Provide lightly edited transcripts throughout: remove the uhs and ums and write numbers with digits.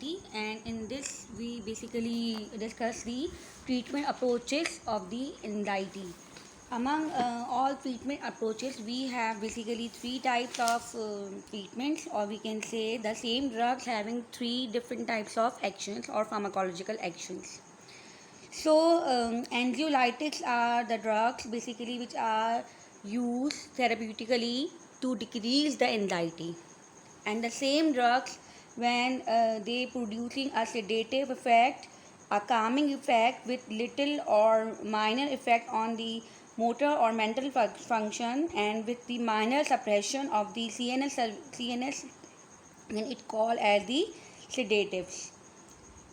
anxiety, and in this we basically discuss the treatment approaches of the anxiety. Among all treatment approaches, we have basically three types of treatments, or we can say the same drugs having three different types of actions or pharmacological actions. So, anxiolytics are the drugs basically which are used therapeutically to decrease the anxiety, and the same drugs when they producing a sedative effect, a calming effect with little or minor effect on the motor or mental function, and with the minor suppression of the CNS, and it called as the sedatives.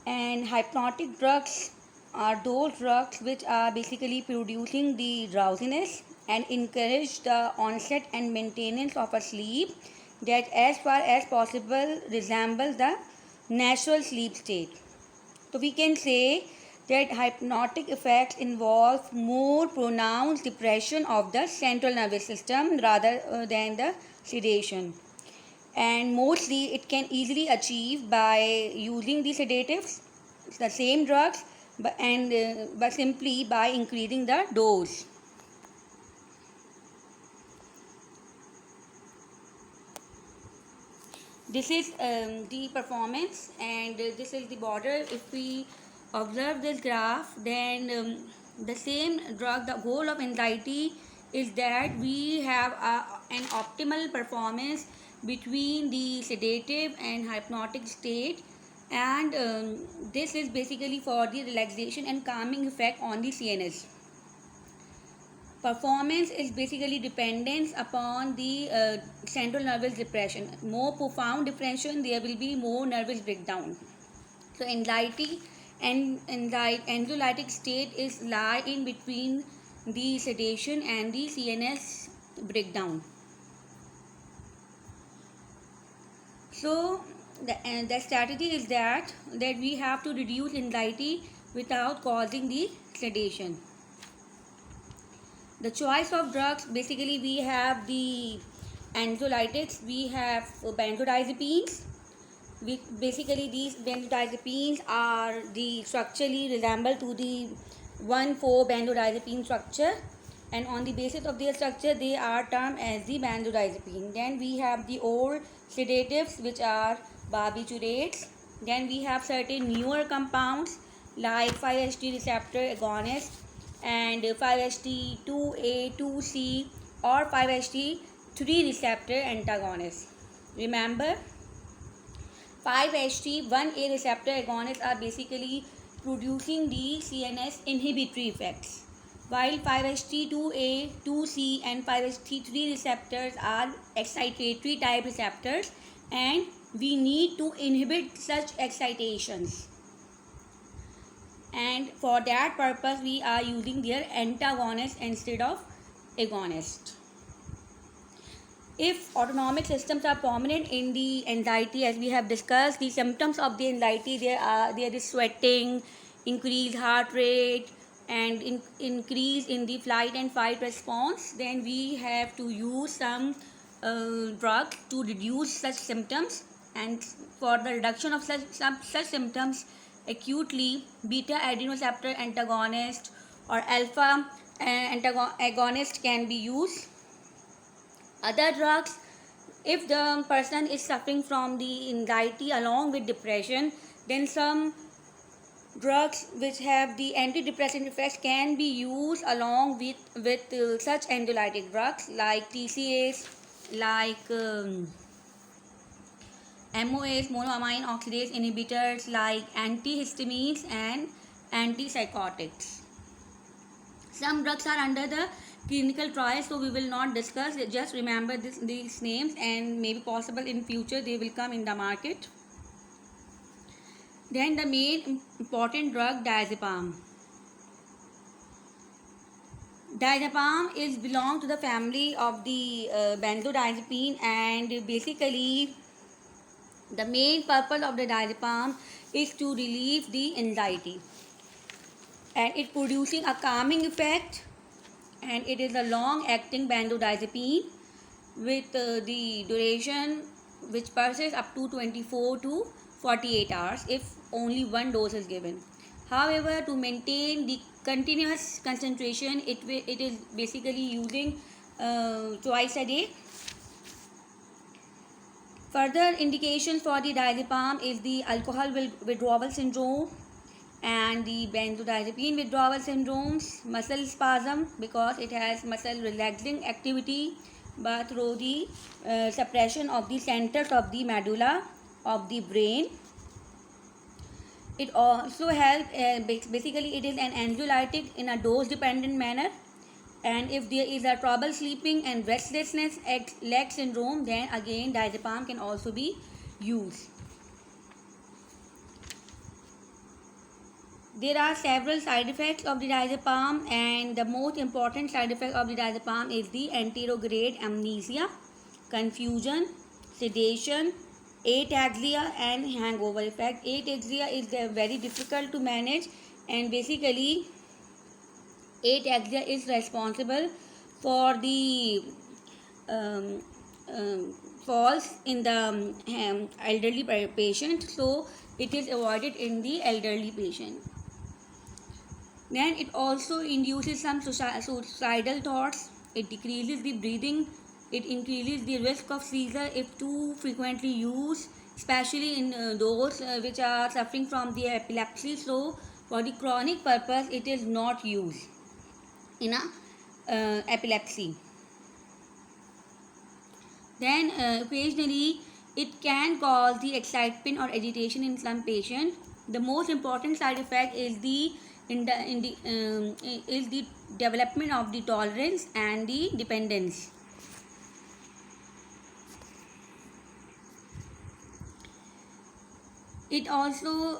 And hypnotic drugs are those drugs which are basically producing the drowsiness and encourage the onset and maintenance of a sleep that as far as possible resembles the natural sleep state. So we can say that hypnotic effects involve more pronounced depression of the central nervous system rather than the sedation, and mostly it can easily achieve by using the sedatives, the same drugs, but simply by increasing the dose. This is the performance, and this is the border. If we observe this graph, then the same drug, the goal of anxiety is that we have an optimal performance between the sedative and hypnotic state, and this is basically for the relaxation and calming effect on the CNS. Performance is basically dependence upon the central nervous depression. More profound depression, there will be more nervous breakdown. So anxiety and anxiolytic state is lie in between the sedation and the CNS breakdown. So the strategy is that we have to reduce anxiety without causing the sedation. The choice of drugs, basically we have the anxiolytics, we have benzodiazepines. Basically these benzodiazepines are the structurally resemble to the 1,4-benzodiazepine structure, and on the basis of their structure they are termed as the benzodiazepine. Then we have the old sedatives which are barbiturates. Then we have certain newer compounds like 5-HT receptor agonists and 5-HT2A, 2C or 5-HT3 receptor antagonists. Remember, 5-HT1A receptor agonists are basically producing the CNS inhibitory effects, while 5-HT2A, 2C and 5-HT3 receptors are excitatory type receptors, and we need to inhibit such excitations, and for that purpose we are using their antagonist instead of agonist. If autonomic systems are prominent in the anxiety, as we have discussed, the symptoms of the anxiety, there is sweating, increased heart rate, and increase in the flight and fight response, then we have to use some drug to reduce such symptoms. And for the reduction of such symptoms acutely, beta adrenoceptor antagonist or alpha agonist can be used. Other drugs, if the person is suffering from the anxiety along with depression, then some drugs which have the antidepressant effects can be used along with such anxiolytic drugs like TCAs, like MOAs, monoamine oxidase inhibitors, like antihistamines and antipsychotics. Some drugs are under the clinical trials, so we will not discuss. Just remember these names, and maybe possible in future they will come in the market. Then the main important drug, diazepam. Diazepam is belong to the family of the benzodiazepine, and basically the main purpose of the diazepam is to relieve the anxiety, and it producing a calming effect, and it is a long acting benzodiazepine with the duration which persists up to 24 to 48 hours if only one dose is given. However, to maintain the continuous concentration, it is basically using twice a day. Further indications for the diazepam is the alcohol withdrawal syndrome and the benzodiazepine withdrawal syndromes, muscle spasm because it has muscle relaxing activity, but through the suppression of the centers of the medulla of the brain. It also helps, basically it is an anxiolytic in a dose dependent manner, and if there is a trouble sleeping and restlessness at leg syndrome, then again diazepam can also be used. There are several side effects of the diazepam, and the most important side effect of the diazepam is the anterograde amnesia, confusion, sedation, ataxia and hangover effect. Ataxia is very difficult to manage, and basically ataxia is responsible for the um, falls in the elderly patient, so it is avoided in the elderly patient. Then it also induces some suicidal thoughts. It decreases the breathing. It increases the risk of seizure if too frequently used, especially in those which are suffering from the epilepsy. So, for the chronic purpose, it is not used in a epilepsy. Then, occasionally, it can cause the excitement or agitation in some patients. The most important side effect is the is the development of the tolerance and the dependence. It also